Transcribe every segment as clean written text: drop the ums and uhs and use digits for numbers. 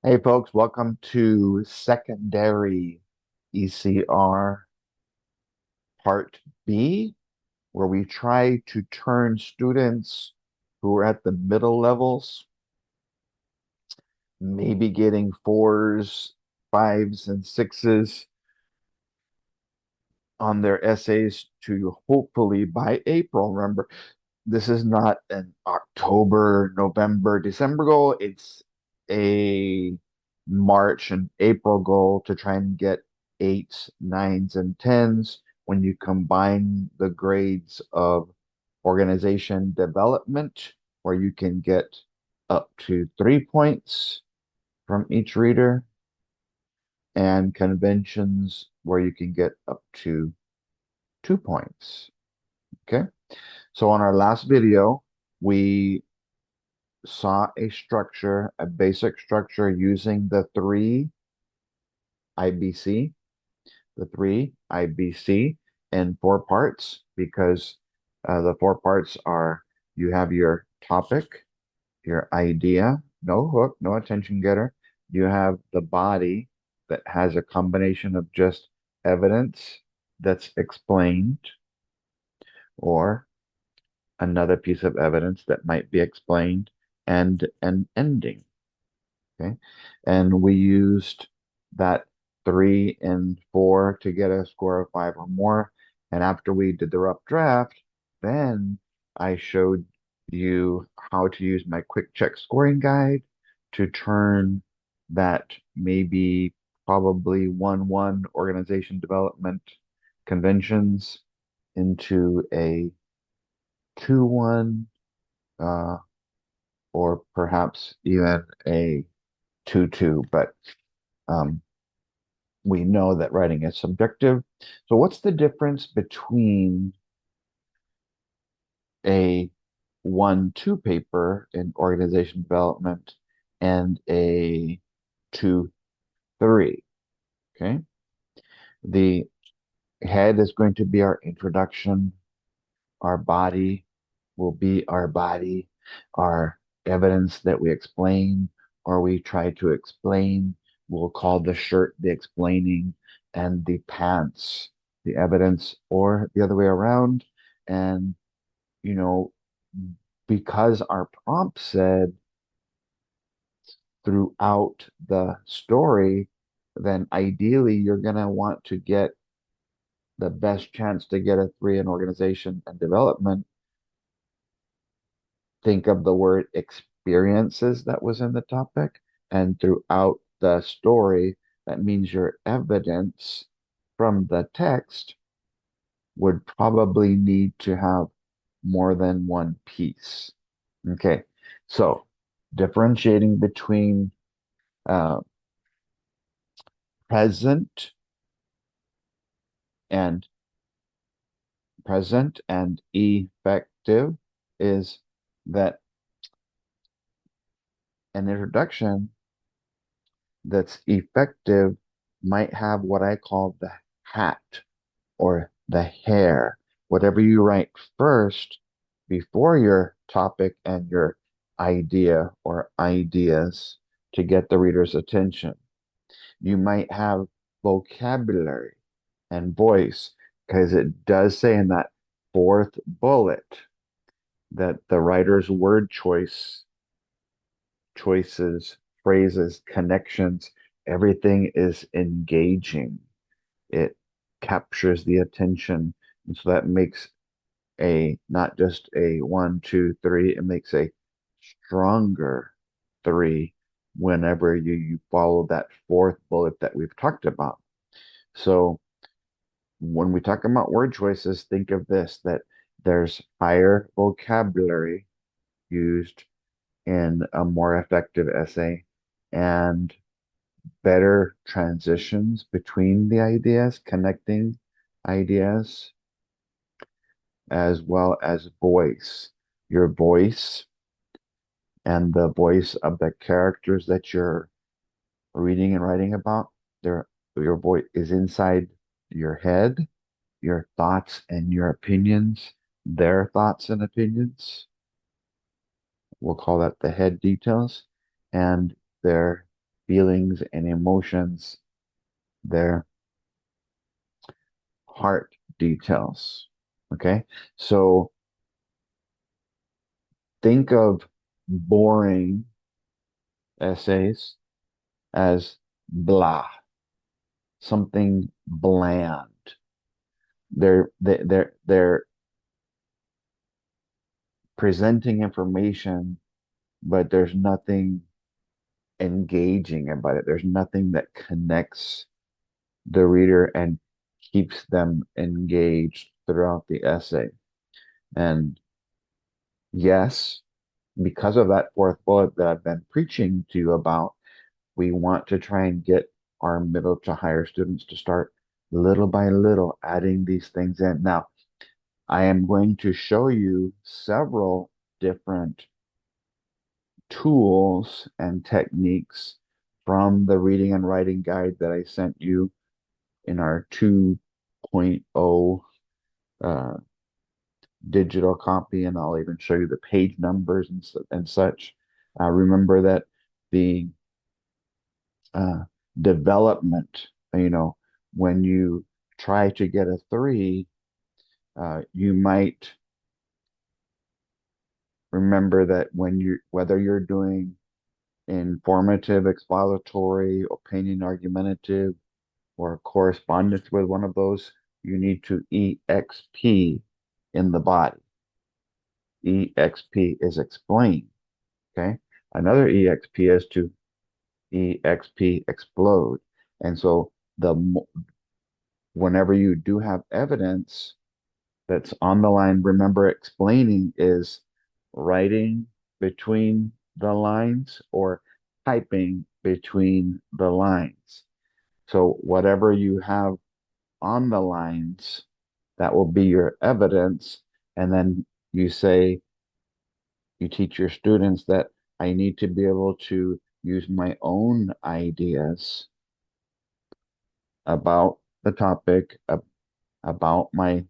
Hey folks, welcome to secondary ECR part B, where we try to turn students who are at the middle levels, maybe getting fours, fives, and sixes on their essays to hopefully by April. Remember, this is not an October, November, December goal. It's a March and April goal to try and get eights, nines, and tens when you combine the grades of organization development, where you can get up to 3 points from each reader, and conventions, where you can get up to 2 points. Okay. So on our last video, we saw a structure, a basic structure using the three IBC, the three IBC in 4 parts, because the 4 parts are: you have your topic, your idea, no hook, no attention getter. You have the body that has a combination of just evidence that's explained, or another piece of evidence that might be explained, and an ending. Okay. And we used that 3 and 4 to get a score of 5 or more. And after we did the rough draft, then I showed you how to use my quick check scoring guide to turn that maybe probably 1-1 organization development conventions into a 2-1, uh, or perhaps even a 2-2. But um, we know that writing is subjective. So what's the difference between a 1-2 paper in organization development and a 2-3? Okay. The head is going to be our introduction. Our body will be our body. Our evidence that we explain or we try to explain, we'll call the shirt the explaining, and the pants the evidence, or the other way around. And, you know, because our prompt said throughout the story, then ideally you're going to want to get the best chance to get a 3 in organization and development. Think of the word experiences that was in the topic, and throughout the story, that means your evidence from the text would probably need to have more than one piece. Okay, so differentiating between uh, present and effective is that an introduction that's effective might have what I call the hat or the hair. Whatever you write first before your topic and your idea or ideas to get the reader's attention. You might have vocabulary and voice, because it does say in that fourth bullet that the writer's word choices, phrases, connections, everything is engaging. It captures the attention. And so that makes a not just a 1, 2, 3, it makes a stronger 3 whenever you follow that fourth bullet that we've talked about. So when we talk about word choices, think of this: that there's higher vocabulary used in a more effective essay, and better transitions between the ideas, connecting ideas, as well as voice. Your voice and the voice of the characters that you're reading and writing about, your voice is inside your head, your thoughts and your opinions, their thoughts and opinions. We'll call that the head details, and their feelings and emotions, their heart details. Okay, so think of boring essays as blah, something bland. They're presenting information, but there's nothing engaging about it. There's nothing that connects the reader and keeps them engaged throughout the essay. And yes, because of that fourth bullet that I've been preaching to you about, we want to try and get our middle to higher students to start little by little adding these things in. Now, I am going to show you several different tools and techniques from the reading and writing guide that I sent you in our 2.0 uh, digital copy, and I'll even show you the page numbers and such. Remember that the uh, development, when you try to get a 3, you might remember that whether you're doing informative, expository, opinion argumentative, or correspondence with one of those, you need to EXP in the body. EXP is explain. Okay. Another EXP is to EXP explode. And so whenever you do have evidence that's on the line, remember explaining is writing between the lines or typing between the lines. So whatever you have on the lines, that will be your evidence. And then you teach your students that I need to be able to use my own ideas about the topic, about my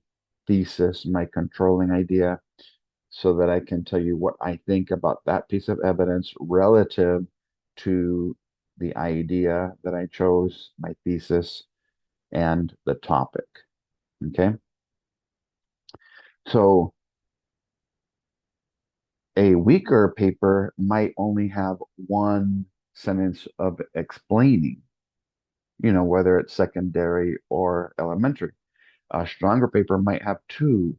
thesis, my controlling idea, so that I can tell you what I think about that piece of evidence relative to the idea that I chose, my thesis, and the topic. Okay. So a weaker paper might only have one sentence of explaining, whether it's secondary or elementary. A stronger paper might have two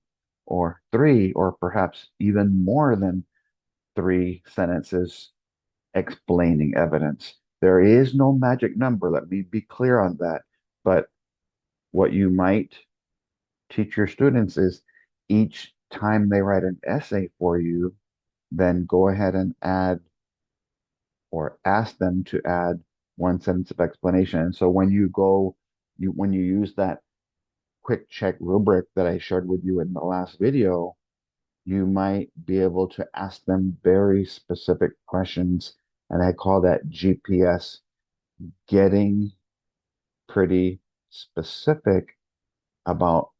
or three, or perhaps even more than three sentences explaining evidence. There is no magic number. Let me be clear on that. But what you might teach your students is each time they write an essay for you, then go ahead and add or ask them to add one sentence of explanation. And so when you use that quick check rubric that I shared with you in the last video, you might be able to ask them very specific questions. And I call that GPS, getting pretty specific about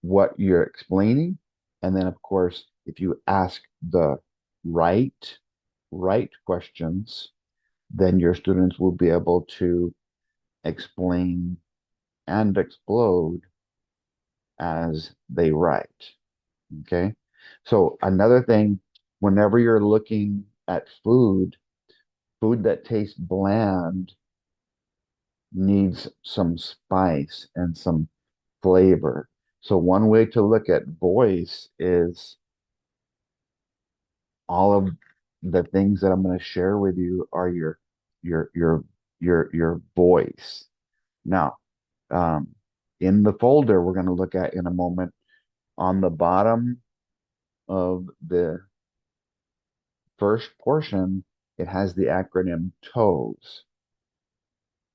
what you're explaining. And then, of course, if you ask the right questions, then your students will be able to explain and explode as they write. Okay. So another thing, whenever you're looking at food that tastes bland needs some spice and some flavor. So one way to look at voice is all of the things that I'm going to share with you are your your your voice. Now, um, in the folder we're going to look at in a moment, on the bottom of the first portion, it has the acronym TOES.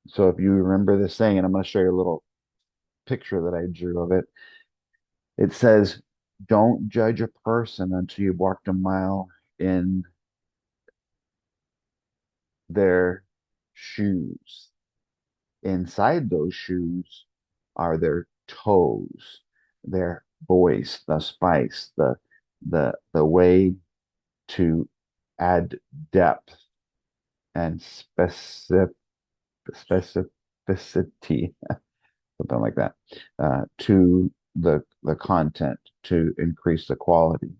So if you remember this saying, and I'm going to show you a little picture that I drew of it, it says, don't judge a person until you've walked a mile in their shoes. Inside those shoes are their toes, their voice, the spice, the way to add depth and specificity, something like that, to the content to increase the quality.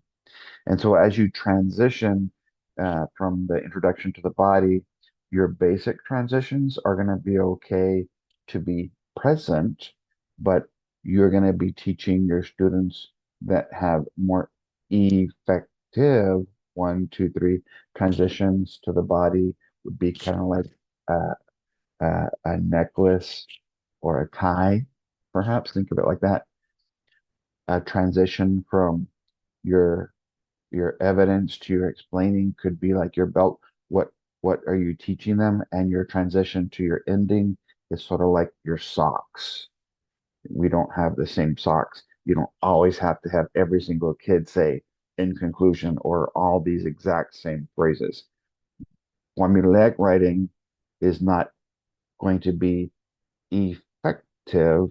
And so as you transition from the introduction to the body, your basic transitions are going to be okay to be present, but you're going to be teaching your students that have more effective 1, 2, 3 transitions to the body would be kind of like a necklace or a tie, perhaps. Think of it like that. A transition from your your evidence to your explaining could be like your belt. What what are you teaching them? And your transition to your ending is sort of like your socks. We don't have the same socks. You don't always have to have every single kid say in conclusion or all these exact same phrases. Formulaic writing is not going to be effective.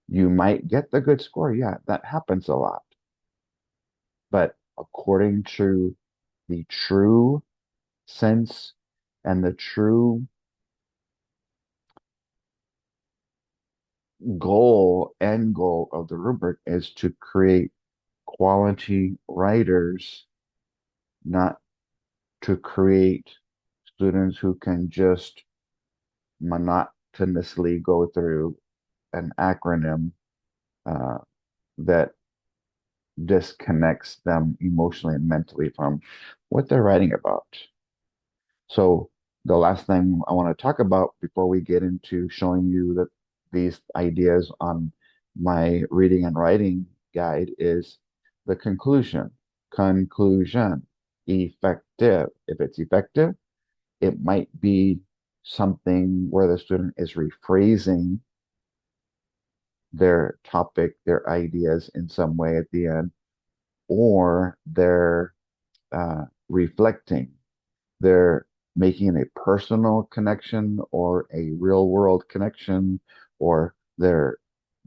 You might get the good score. Yeah, that happens a lot. But according to the true sense and the true end goal of the rubric is to create quality writers, not to create students who can just monotonously go through an acronym uh, that disconnects them emotionally and mentally from what they're writing about. So the last thing I want to talk about before we get into showing you that these ideas on my reading and writing guide is the conclusion. Conclusion. Effective. If it's effective, it might be something where the student is rephrasing their topic, their ideas in some way at the end, or they're reflecting. They're making a personal connection or a real world connection, or they're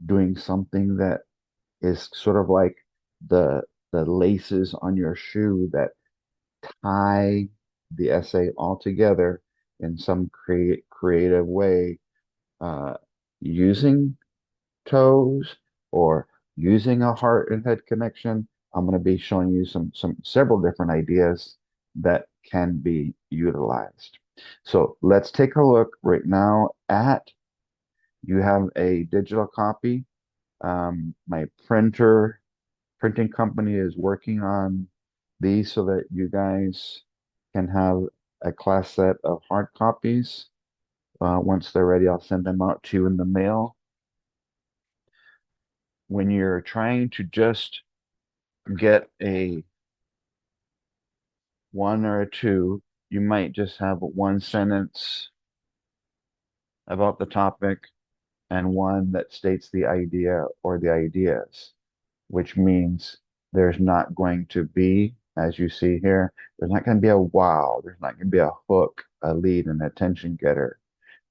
doing something that is sort of like the the laces on your shoe that tie the essay all together in some creative way, uh, using toes or using a heart and head connection. I'm going to be showing you some several different ideas that can be utilized. So let's take a look right now at, you have a digital copy. My printing company is working on these so that you guys can have a class set of hard copies. Once they're ready, I'll send them out to you in the mail. When you're trying to just get a one or a two, you might just have one sentence about the topic and one that states the idea or the ideas, which means there's not going to be, as you see here, there's not going to be a wow, there's not going to be a hook, a lead, an attention getter.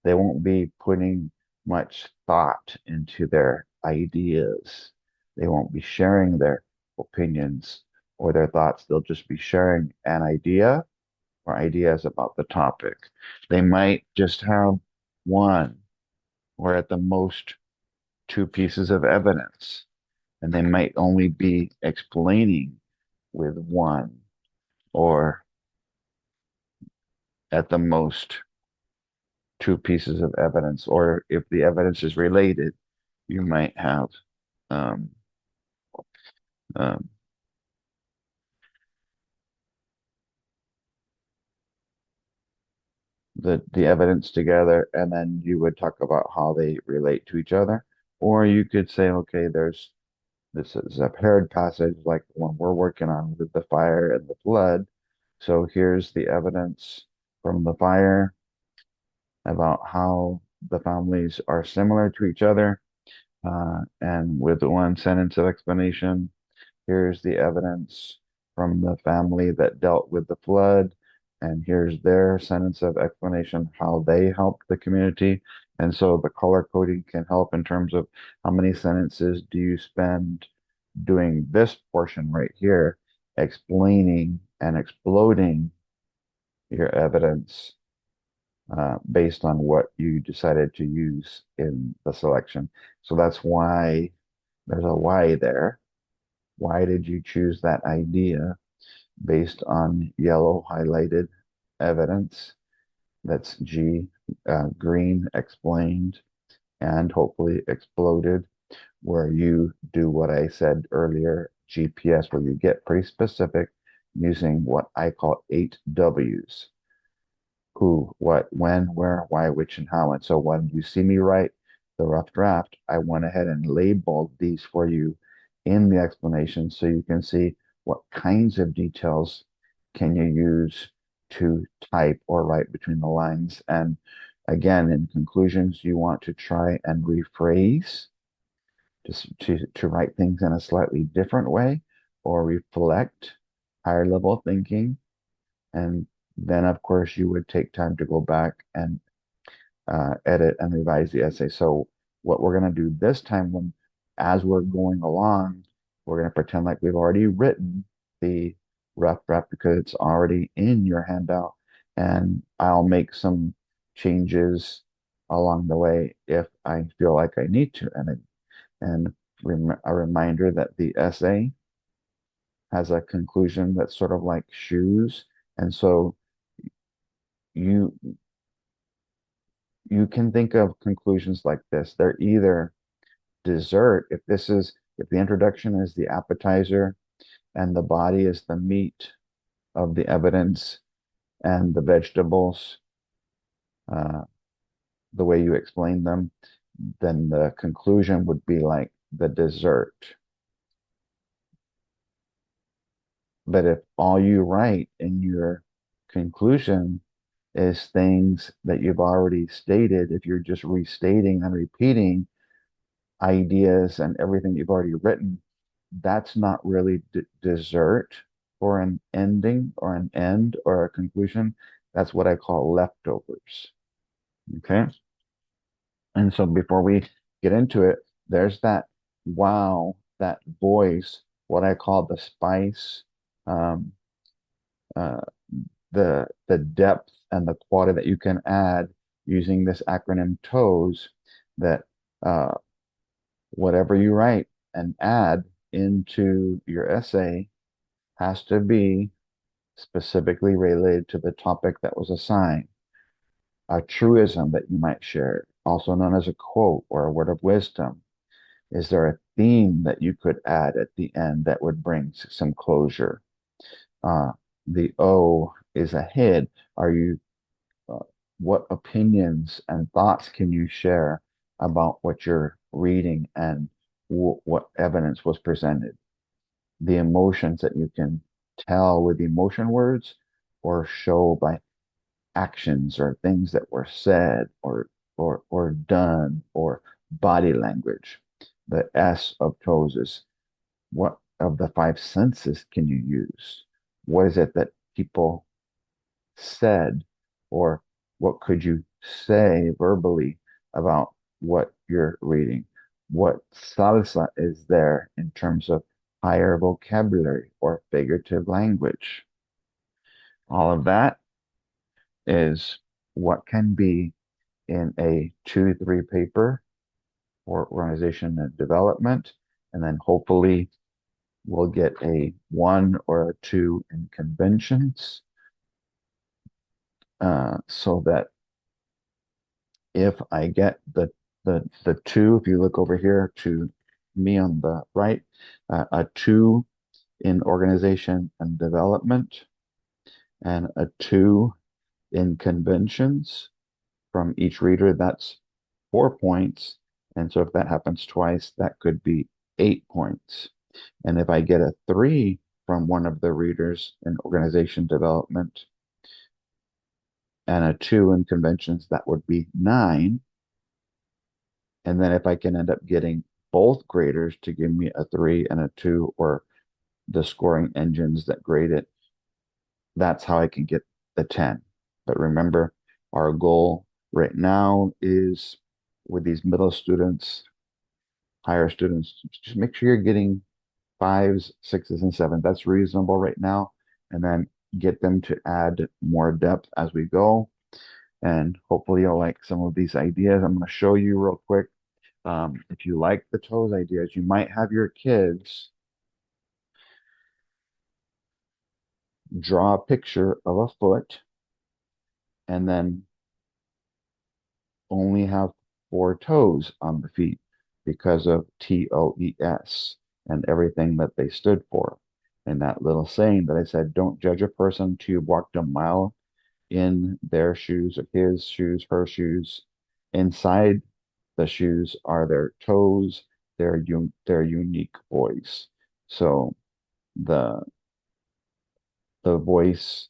They won't be putting much thought into their ideas. They won't be sharing their opinions or their thoughts. They'll just be sharing an idea or ideas about the topic. They might just have one or at the most two pieces of evidence, and they might only be explaining with one or at the most two pieces of evidence. Or if the evidence is related, you might have um, um, the evidence together, and then you would talk about how they relate to each other. Or you could say, okay, there's this is a paired passage like the one we're working on with the fire and the flood. So here's the evidence from the fire about how the families are similar to each other. And with one sentence of explanation, here's the evidence from the family that dealt with the flood, and here's their sentence of explanation how they helped the community. And so the color coding can help in terms of how many sentences do you spend doing this portion right here, explaining and exploding your evidence based on what you decided to use in the selection. So that's why there's a why there. Why did you choose that idea based on yellow highlighted evidence? That's G, green explained, and hopefully exploded, where you do what I said earlier, GPS, where you get pretty specific using what I call 8 Ws: who, what, when, where, why, which, and how. And so when you see me write the rough draft, I went ahead and labeled these for you in the explanation so you can see what kinds of details can you use to type or write between the lines. And again, in conclusions, you want to try and rephrase to write things in a slightly different way or reflect higher level thinking. And then, of course, you would take time to go back and edit and revise the essay. So what we're going to do this time, as we're going along, we're going to pretend like we've already written the rough draft because it's already in your handout, and I'll make some changes along the way if I feel like I need to. And a reminder that the essay has a conclusion that's sort of like shoes, and so you you can think of conclusions like this. They're either dessert, if the introduction is the appetizer and the body is the meat of the evidence and the vegetables, uh, the way you explain them, then the conclusion would be like the dessert. But if all you write in your conclusion is things that you've already stated, if you're just restating and repeating ideas and everything you've already written, that's not really dessert for an ending or an end or a conclusion. That's what I call leftovers. Okay. And so before we get into it, there's that wow, that voice, what I call the spice, um, uh, the depth and the quality that you can add using this acronym TOES, that whatever you write and add into your essay has to be specifically related to the topic that was assigned. A truism that you might share, also known as a quote or a word of wisdom. Is there a theme that you could add at the end that would bring some closure? Uh, the O is ahead. Are you, uh, what opinions and thoughts can you share about what you're reading and what evidence was presented? The emotions that you can tell with emotion words or show by actions or things that were said or done or body language. The S of toes is what of the 5 senses can you use? What is it that people said, or what could you say verbally about what you're reading? What salsa is there in terms of higher vocabulary or figurative language? All of that is what can be in a 2-3 paper for organization and development. And then hopefully we'll get a 1 or a 2 in conventions, so that if I get the 2, if you look over here to me on the right, a 2 in organization and development and a 2 in conventions from each reader, that's 4 points. And so if that happens twice, that could be 8 points. And if I get a 3 from one of the readers in organization development and a 2 in conventions, that would be 9. And then if I can end up getting both graders to give me a 3 and a 2, or the scoring engines that grade it, that's how I can get the 10. But remember, our goal right now is with these middle students, higher students, just make sure you're getting 5s, 6s, and 7s. That's reasonable right now. And then get them to add more depth as we go. And hopefully you'll like some of these ideas. I'm going to show you real quick. If you like the toes ideas, you might have your kids draw a picture of a foot and then only have four toes on the feet because of TOES and everything that they stood for. And that little saying that I said, don't judge a person until you've walked a mile in their shoes, or his shoes, her shoes. Inside the shoes are their toes, their unique voice. So the the voice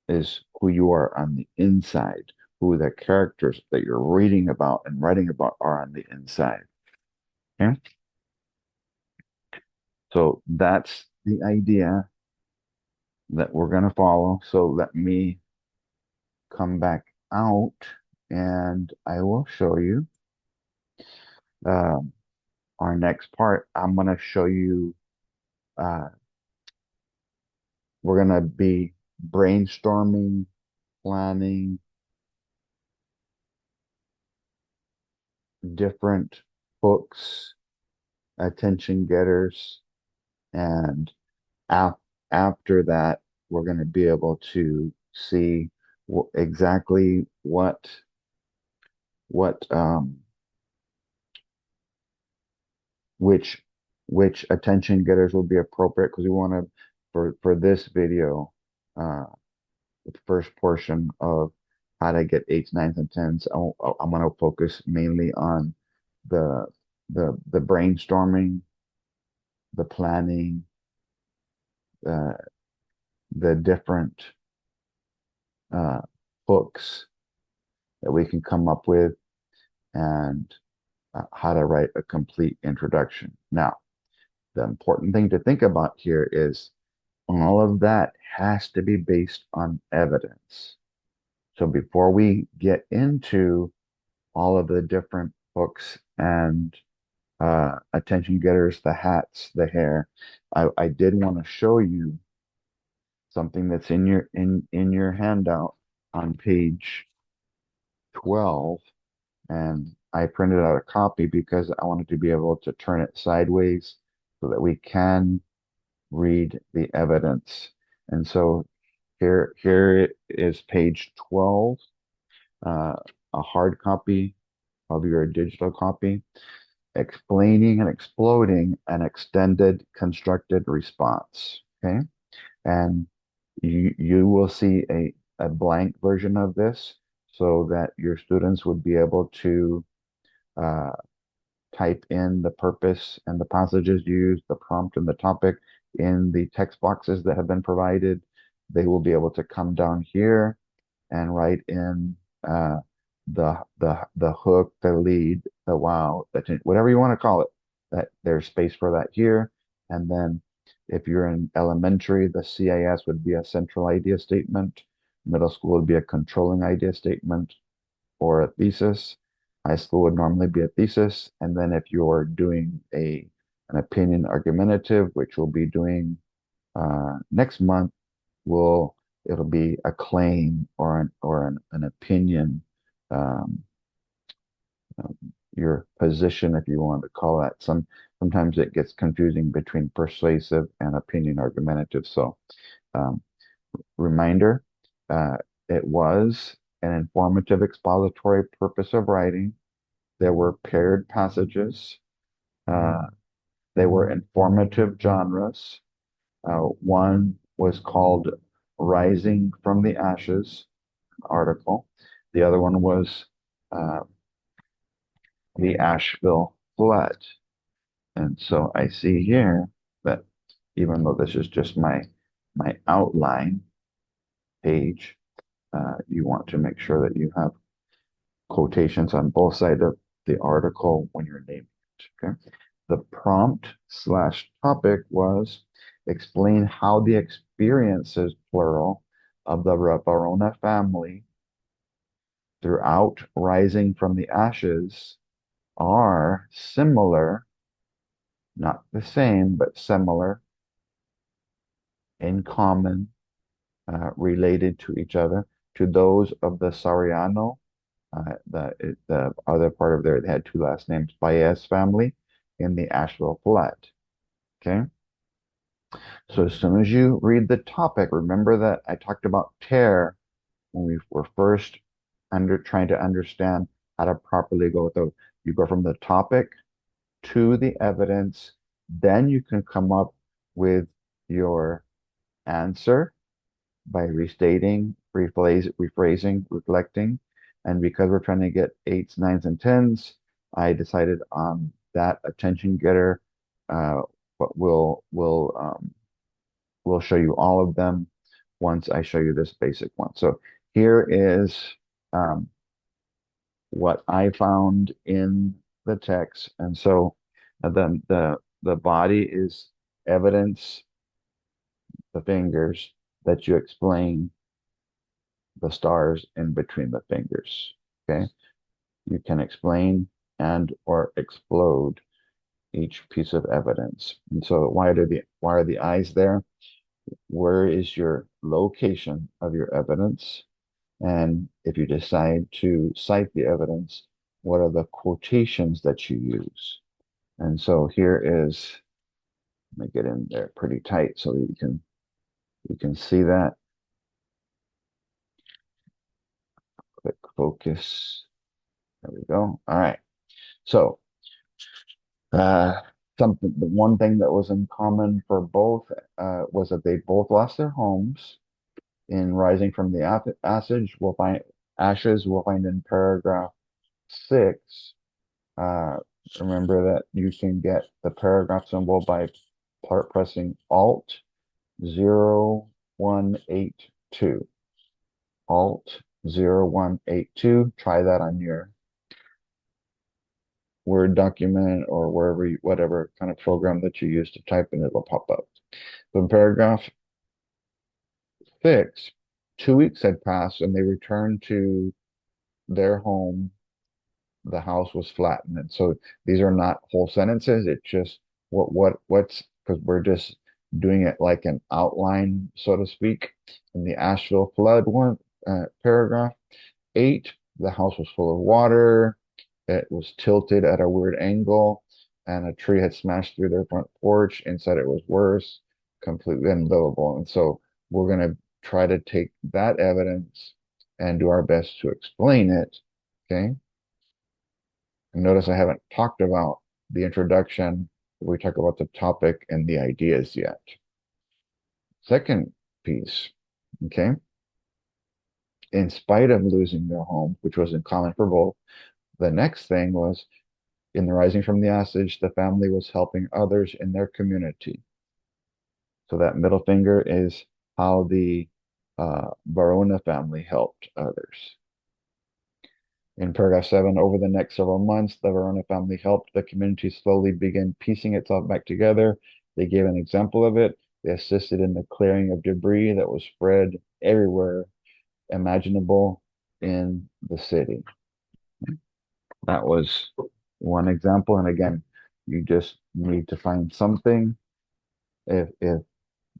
is who you are on the inside, who the characters that you're reading about and writing about are on the inside. Okay? So that's the idea that we're going to follow. So let me come back out and I will show you um, our next part. I'm going to show you, uh, we're going to be brainstorming, planning different books, attention getters, and af after that, we're going to be able to see exactly what which which attention getters will be appropriate because we want to for this video, the first portion of how to get eights, nines, and tens. I'm going to focus mainly on the the brainstorming, the planning, uh, the different uh, books that we can come up with, and how to write a complete introduction. Now, the important thing to think about here is all of that has to be based on evidence. So before we get into all of the different books and attention getters, the hats, the hair, I did want to show you something that's in your handout on page 12. And I printed out a copy because I wanted to be able to turn it sideways so that we can read the evidence. And so here it is, page 12, uh, a hard copy of your digital copy, explaining and exploding an extended constructed response. Okay. And you will see a blank version of this so that your students would be able to uh, type in the purpose and the passages used, the prompt and the topic in the text boxes that have been provided. They will be able to come down here and write in the hook, the lead, the wow, whatever you want to call it. That there's space for that here. And then if you're in elementary, the CIS would be a central idea statement. Middle school would be a controlling idea statement or a thesis. High school would normally be a thesis. And then if you're doing an opinion argumentative, which we'll be doing next month, it'll be a claim or an opinion, um, um, your position, if you want to call that. Sometimes it gets confusing between persuasive and opinion argumentative. So um, reminder, uh, it was an informative expository purpose of writing. There were paired passages. Uh, they were informative genres. One was called Rising from the Ashes article. The other one was uh, the Asheville Flood. And so I see here that even though this is just my outline page, you want to make sure that you have quotations on both sides of the article when you're naming it. Okay. The prompt slash topic was explain how the experiences, plural, of the Barona family throughout rising from the ashes are similar, not the same, but similar, in common, related to each other, to those of the Sariano, the other part of there, it had two last names, Baez family in the Asheville flood. Okay. So as soon as you read the topic, remember that I talked about tear when we were first trying to understand how to properly go through. You go from the topic to the evidence, then you can come up with your answer by restating, rephrasing, reflecting. And because we're trying to get eights, nines, and tens, I decided on that attention getter. But we'll show you all of them once I show you this basic one. So here is um, what I found in the text. And so the body is evidence, the fingers, that you explain the stars in between the fingers. Okay. You can explain and or explode each piece of evidence. And so why are the eyes there? Where is your location of your evidence? And if you decide to cite the evidence, what are the quotations that you use? And so here is, let me get in there pretty tight so that you can see that. Click focus. There we go. All right. So uh, the one thing that was in common for both was that they both lost their homes. In Rising from the Ashes, we'll find in paragraph 6. Uh, Remember that you can get the paragraph symbol by pressing Alt 0182. Alt 0182. Try that on your Word document or wherever whatever kind of program that you use to type, and it'll pop up. So in paragraph 6, 2 weeks had passed and they returned to their home. The house was flattened. And so these are not whole sentences. It's just what's because we're just doing it like an outline, so to speak. In the Asheville flood paragraph 8, the house was full of water. It was tilted at a weird angle, and a tree had smashed through their front porch. Inside it was worse, completely unlivable. And so we're going to try to take that evidence and do our best to explain it. Okay. And notice I haven't talked about the introduction. We talk about the topic and the ideas yet. Second piece, okay. In spite of losing their home, which was in common for both, the next thing was in the Rising from the Ashes, the family was helping others in their community. So that middle finger is how the Barona family helped others. In paragraph 7, over the next several months, the Verona family helped the community slowly begin piecing itself back together. They gave an example of it. They assisted in the clearing of debris that was spread everywhere imaginable in the city. That was one example. And again, you just need to find something. If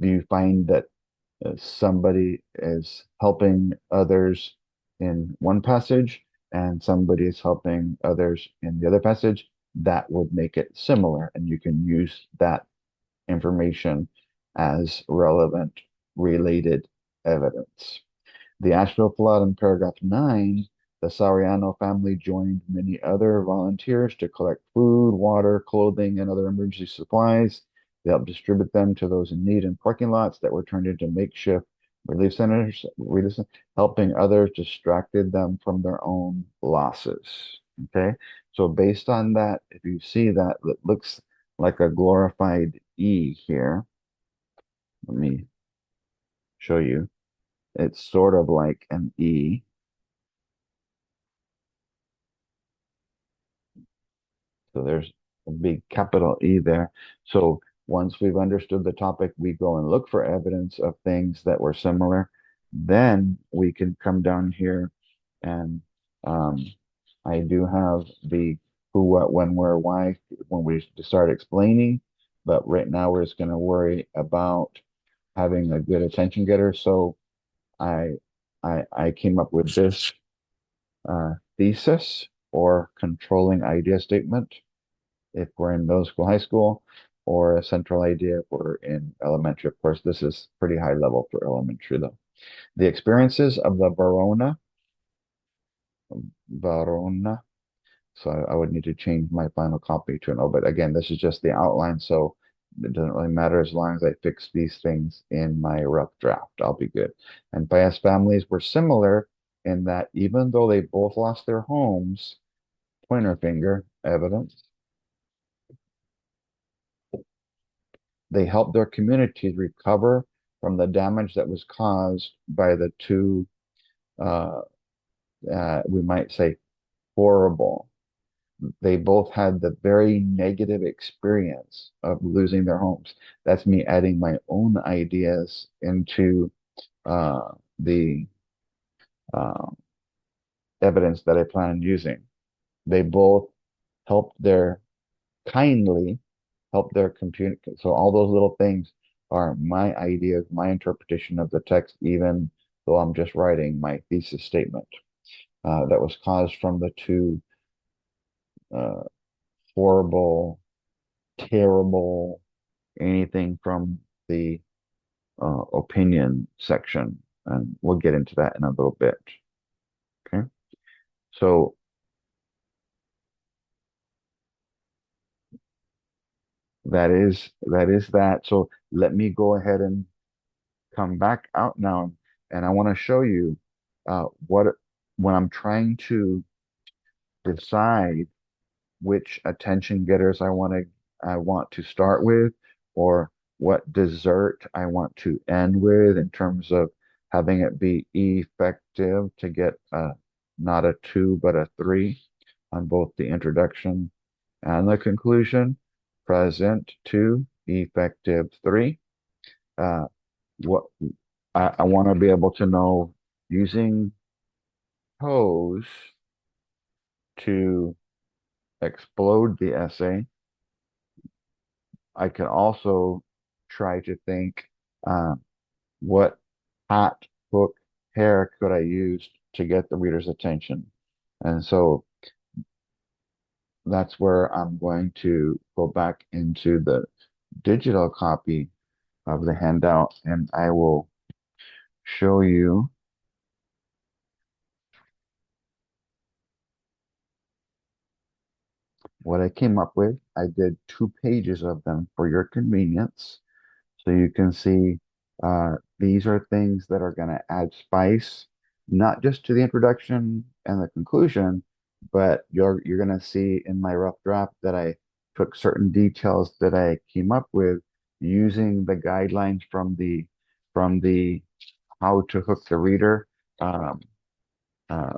you find that somebody is helping others in one passage and somebody is helping others in the other passage, that would make it similar. And you can use that information as relevant, related evidence. The Asheville flood in paragraph 9, the Sariano family joined many other volunteers to collect food, water, clothing, and other emergency supplies. They helped distribute them to those in need in parking lots that were turned into makeshift relief centers. Helping others distracted them from their own losses. Okay, so based on that, if you see that, it looks like a glorified E here. Let me show you. It's sort of like an E. So there's a big capital E there. So once we've understood the topic, we go and look for evidence of things that were similar. Then we can come down here and I do have the who, what, when, where, why when we start explaining. But right now we're just going to worry about having a good attention getter. So I I came up with this thesis or controlling idea statement if we're in middle school, high school, or a central idea if we're in elementary. Of course, this is pretty high level for elementary though. The experiences of the Verona. So I would need to change my final copy to an O, but again, this is just the outline, so it doesn't really matter as long as I fix these things in my rough draft. I'll be good. And Baez families were similar in that even though they both lost their homes, pointer finger evidence, they helped their communities recover from the damage that was caused by the two, uh, we might say, horrible. They both had the very negative experience of losing their homes. That's me adding my own ideas into the uh, evidence that I plan on using. They both helped their kindly help their computer. So all those little things are my ideas, my interpretation of the text, even though I'm just writing my thesis statement that was caused from the two uh, horrible, terrible, anything from the opinion section. And we'll get into that in a little bit. Okay. So that is that. So let me go ahead and come back out now, and I want to show you what when I'm trying to decide which attention getters I want to start with, or what dessert I want to end with in terms of having it be effective to get not a 2 but a 3 on both the introduction and the conclusion. Present 2, effective 3. Uh, what I want to be able to know using pose to explode the essay. I can also try to think what hat, hook, hair could I use to get the reader's attention. And so that's where I'm going to go back into the digital copy of the handout, and I will show you what I came up with. I did 2 pages of them for your convenience. So you can see these are things that are going to add spice, not just to the introduction and the conclusion, but you're going to see in my rough draft that I took certain details that I came up with using the guidelines from the how to hook the reader. Um, uh,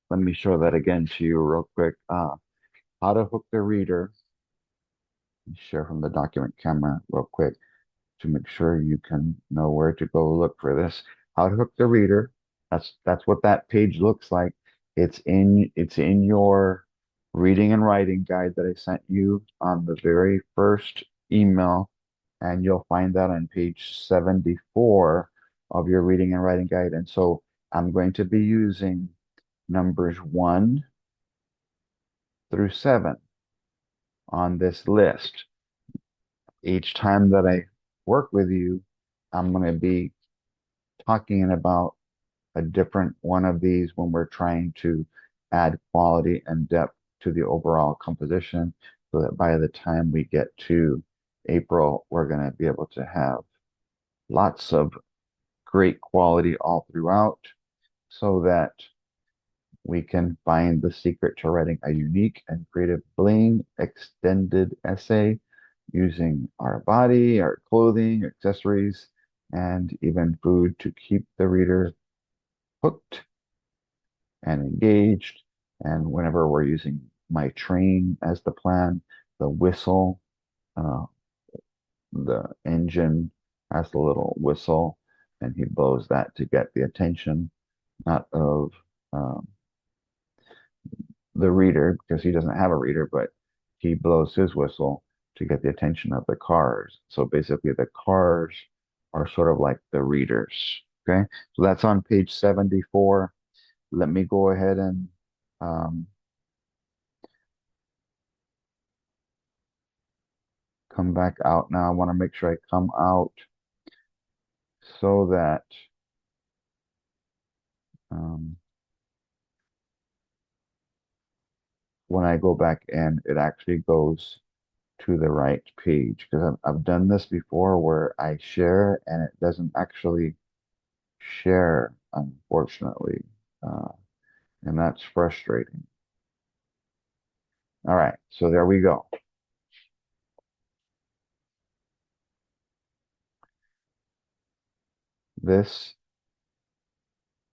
Let me show that again to you real quick. How to hook the reader. Share from the document camera real quick to make sure you can know where to go look for this. How to hook the reader. That's what that page looks like. It's in your reading and writing guide that I sent you on the very first email, and you'll find that on page 74 of your reading and writing guide. And so I'm going to be using numbers 1 through 7 on this list. Each time that I work with you, I'm going to be talking about a different one of these when we're trying to add quality and depth to the overall composition so that by the time we get to April, we're going to be able to have lots of great quality all throughout so that we can find the secret to writing a unique and creative Bling extended essay using our body, our clothing, accessories, and even food to keep the reader hooked and engaged. And whenever we're using my train as the plan, the whistle, uh, the engine has the little whistle, and he blows that to get the attention, not of um, the reader, because he doesn't have a reader, but he blows his whistle to get the attention of the cars. So basically, the cars are sort of like the readers. Okay, so that's on page 74. Let me go ahead and um, come back out now. I want to make sure I come out so that um, when I go back in, it actually goes to the right page because I've done this before where I share and it doesn't actually share, unfortunately. Uh, and that's frustrating. All right, so there we go. This,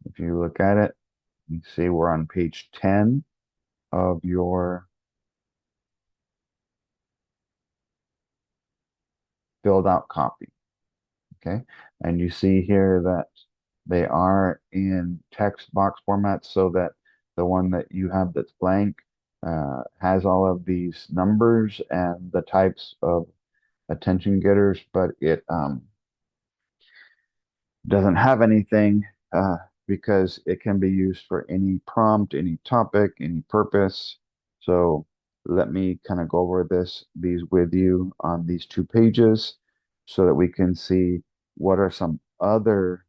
if you look at it, you see we're on page 10 of your filled out copy. Okay. And you see here that they are in text box format so that the one that you have that's blank has all of these numbers and the types of attention getters, but it doesn't have anything because it can be used for any prompt, any topic, any purpose. So let me kind of go over these with you on these two pages so that we can see what are some other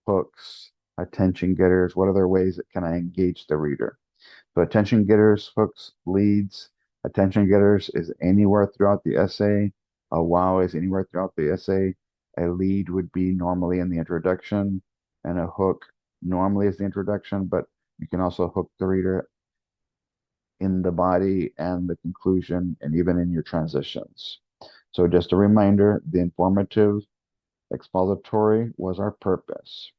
hooks, attention getters, what other ways that can I engage the reader. So attention getters, hooks, leads. Attention getters is anywhere throughout the essay. A wow is anywhere throughout the essay. A lead would be normally in the introduction, and a hook normally is the introduction, but you can also hook the reader in the body and the conclusion, and even in your transitions. So just a reminder, the informative expository was our purpose.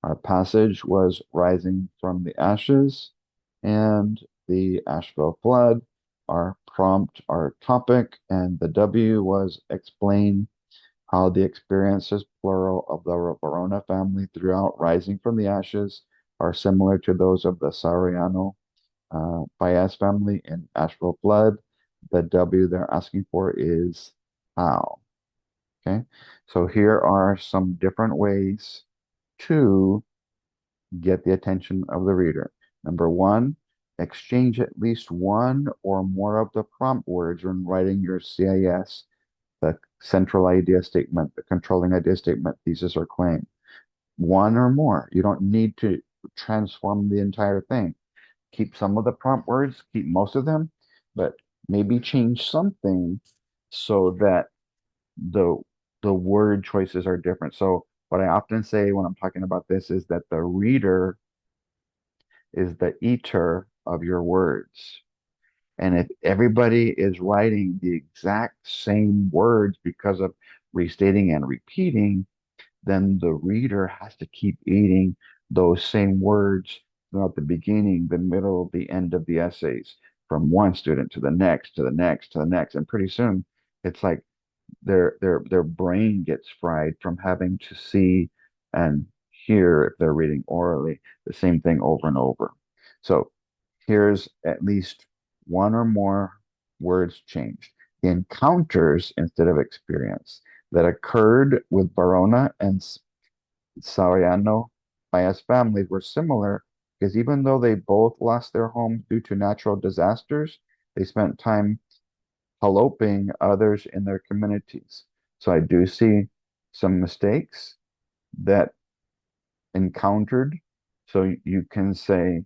Our passage was Rising from the Ashes and the Asheville Flood. Our prompt, our topic, and the W was Explain how the experiences, plural, of the Verona family throughout Rising from the Ashes are similar to those of the Sariano Baez family in Asheville Flood. The W they're asking for is how. Okay, so here are some different ways to get the attention of the reader. Number one, exchange at least one or more of the prompt words when writing your CIS, the central idea statement, the controlling idea statement, thesis, or claim. One or more. You don't need to transform the entire thing. Keep some of the prompt words, keep most of them, but maybe change something so that the the word choices are different. So what I often say when I'm talking about this is that the reader is the eater of your words. And if everybody is writing the exact same words because of restating and repeating, then the reader has to keep eating those same words throughout the beginning, the middle, the end of the essays, from one student to the next, to the next, to the next. And pretty soon it's like their brain gets fried from having to see and hear if they're reading orally the same thing over and over. So here's at least one or more words changed. Encounters instead of experience that occurred with Barona and Sariano Baez families were similar because even though they both lost their homes due to natural disasters, they spent time helping others in their communities. So I do see some mistakes that encountered. So you can say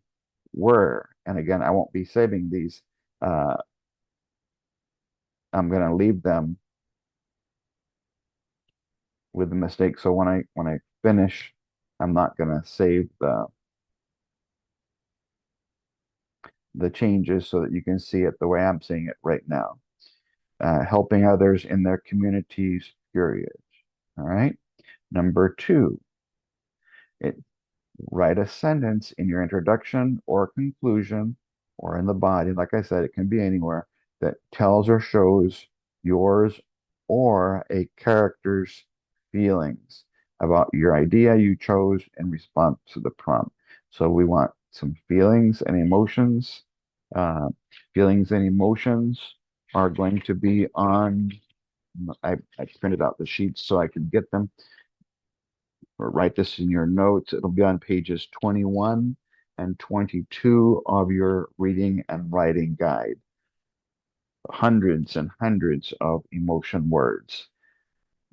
were, and again, I won't be saving these. Uh, I'm going to leave them with the mistake. So when I finish, I'm not going to save the changes so that you can see it the way I'm seeing it right now. Helping others in their communities, period. All right. Number two, it write a sentence in your introduction or conclusion or in the body. Like I said, it can be anywhere that tells or shows yours or a character's feelings about your idea you chose in response to the prompt. So we want some feelings and emotions. Uh, Feelings and emotions are going to be on, I printed out the sheets so I could get them. or write this in your notes. It'll be on pages 21 and 22 of your reading and writing guide. Hundreds and hundreds of emotion words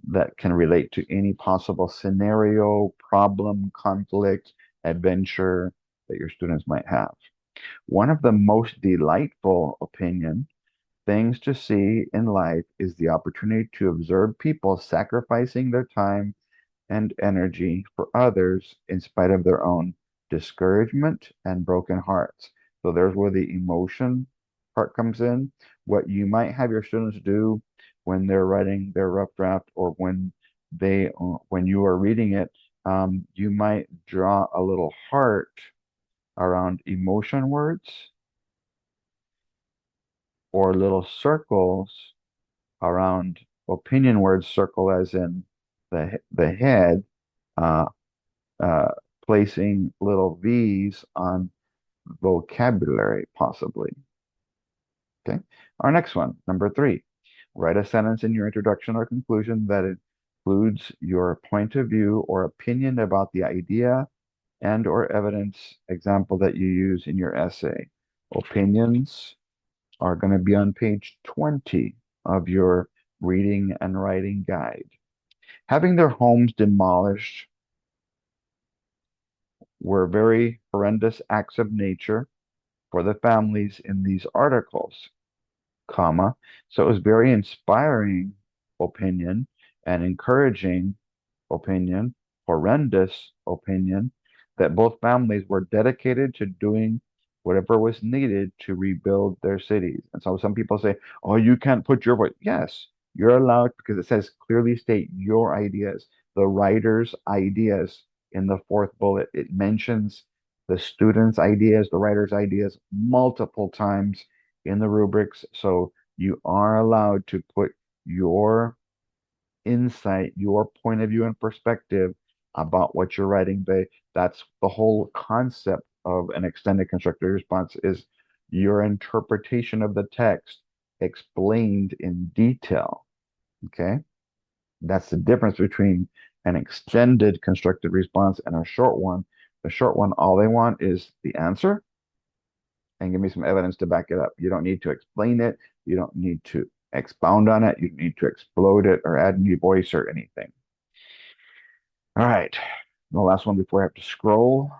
that can relate to any possible scenario, problem, conflict, adventure that your students might have. One of the most delightful things to see in life is the opportunity to observe people sacrificing their time and energy for others in spite of their own discouragement and broken hearts. So there's where the emotion part comes in. What you might have your students do when they're writing their rough draft, or when you are reading it, you might draw a little heart around emotion words, or little circles around opinion words, circle as in the head, uh, uh, placing little V's on vocabulary, possibly. Okay. Our next one, number 3. Write a sentence in your introduction or conclusion that includes your point of view or opinion about the idea and or evidence example that you use in your essay. Opinions are going to be on page 20 of your reading and writing guide. Having their homes demolished were very horrendous acts of nature for the families in these articles, comma. So it was very inspiring opinion and encouraging opinion, horrendous opinion, that both families were dedicated to doing whatever was needed to rebuild their cities. And so some people say, oh, you can't put your voice. Yes, you're allowed, because it says clearly state your ideas, the writer's ideas in the fourth bullet. It mentions the student's ideas, the writer's ideas multiple times in the rubrics. So you are allowed to put your insight, your point of view and perspective about what you're writing. That's the whole concept of an extended constructed response, is your interpretation of the text explained in detail. Okay. That's the difference between an extended constructed response and a short one. The short one, all they want is the answer and give me some evidence to back it up. You don't need to explain it. You don't need to expound on it. You don't need to explode it or add new voice or anything. All right. The last one before I have to scroll.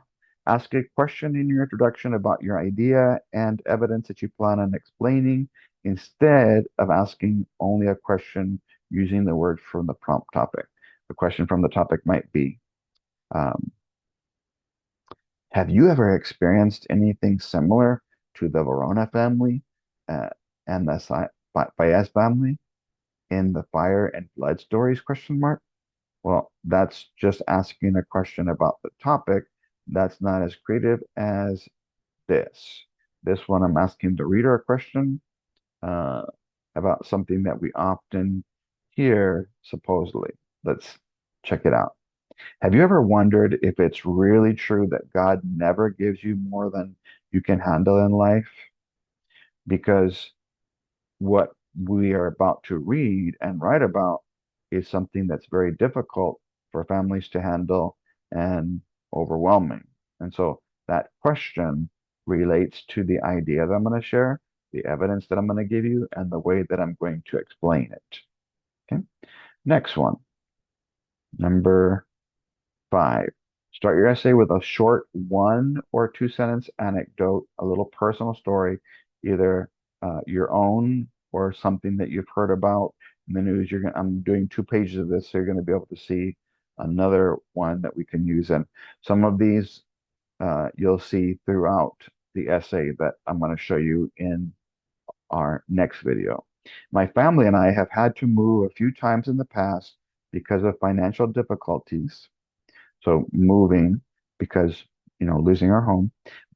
Ask a question in your introduction about your idea and evidence that you plan on explaining, instead of asking only a question using the word from the prompt topic. The question from the topic might be, um, have you ever experienced anything similar to the Verona family uh, and the Baez family in the fire and flood stories? Question mark. Well, that's just asking a question about the topic. That's not as creative as this. This one, I'm asking the reader a question uh, about something that we often hear, supposedly. Let's check it out. Have you ever wondered if it's really true that God never gives you more than you can handle in life? Because what we are about to read and write about is something that's very difficult for families to handle and overwhelming. And so that question relates to the idea that I'm going to share, the evidence that I'm going to give you, and the way that I'm going to explain it. Okay. Next one, number 5. Start your essay with a short 1 or 2 sentence anecdote, a little personal story, either your own or something that you've heard about in the news. I'm doing 2 pages of this, so you're going to be able to see another one that we can use. And some of these you'll see throughout the essay that I'm going to show you in our next video. My family and I have had to move a few times in the past because of financial difficulties. So moving because, losing our home.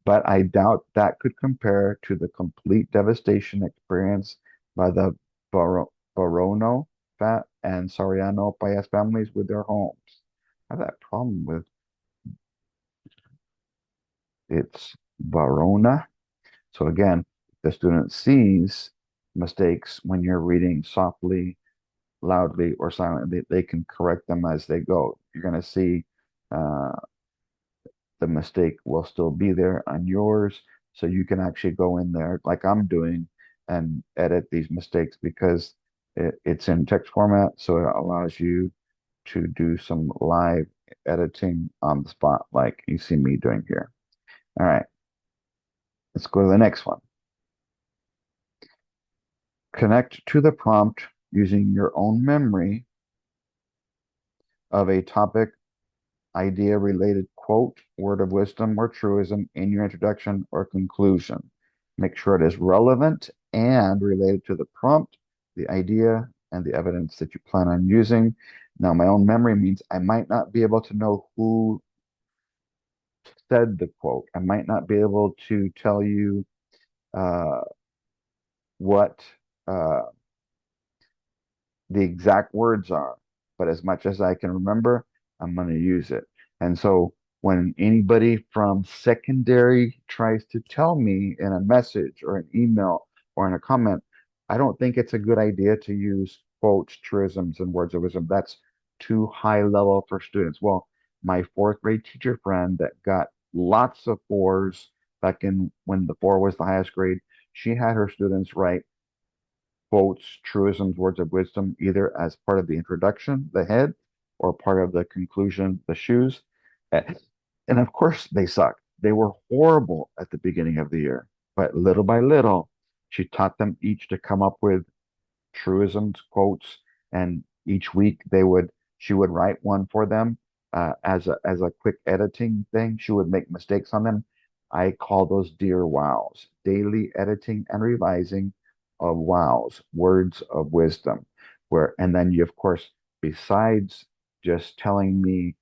But I doubt that could compare to the complete devastation experienced by the Barono and Soriano Paez families with their homes. I have that problem with it's Barona. So again, the student sees mistakes when you're reading softly loudly or silently, they can correct them as they go. You're going to see uh, the mistake will still be there on yours. So you can actually go in there like I'm doing and edit these mistakes because it's in text format. So it allows you to do some live editing on the spot, like you see me doing here. All right, let's go to the next one. Connect to the prompt using your own memory of a topic, idea related quote, word of wisdom, or truism in your introduction or conclusion. Make sure it is relevant and related to the prompt, the idea, and the evidence that you plan on using. Now, my own memory means I might not be able to know who said the quote. I might not be able to tell you uh, what uh, the exact words are, but as much as I can remember, I'm going to use it. And so when anybody from secondary tries to tell me in a message or an email or in a comment, I don't think it's a good idea to use quotes, truisms, and words of wisdom. That's too high level for students. Well, my fourth grade teacher friend that got lots of fours back in when the four was the highest grade, she had her students write quotes, truisms, words of wisdom, either as part of the introduction, the head, or part of the conclusion, the shoes. And of course, they sucked. They were horrible at the beginning of the year. But little by little, she taught them each to come up with truisms, quotes, and each week she would write one for them as a quick editing thing. She would make mistakes on them. I call those dear wows, daily editing and revising of wows, words of wisdom. Where and then you of course, besides just telling me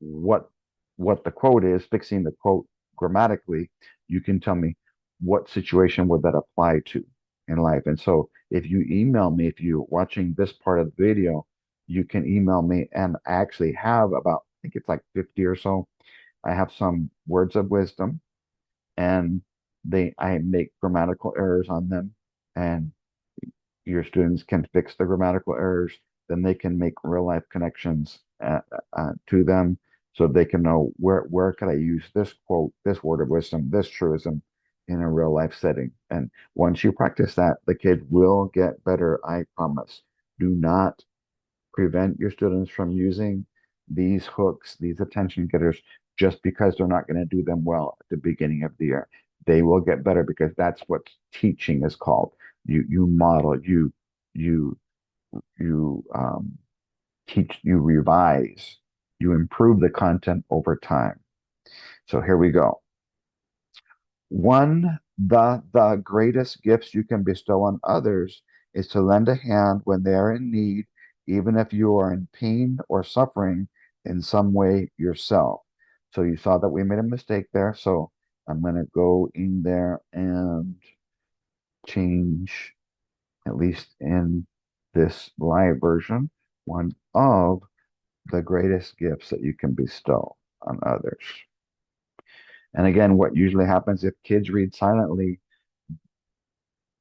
what what the quote is, fixing the quote grammatically, you can tell me what situation would that apply to in life. And so if you email me, if you're watching this part of the video, you can email me and I actually have about, I think it's like 50 or so. I have some words of wisdom and I make grammatical errors on them and your students can fix the grammatical errors, then they can make real life connections to them so they can know where could I use this quote, this word of wisdom, this truism in a real life setting. And once you practice that, the kid will get better, I promise. Do not prevent your students from using these hooks, these attention getters, just because they're not going to do them well at the beginning of the year. They will get better because that's what teaching is called. You model, you teach, you revise, you improve the content over time. So here we go. The greatest gifts you can bestow on others is to lend a hand when they are in need, even if you are in pain or suffering in some way yourself. So you saw that we made a mistake there. So I'm going to go in there and change, at least in this live version, one of the greatest gifts that you can bestow on others. And again, what usually happens if kids read silently,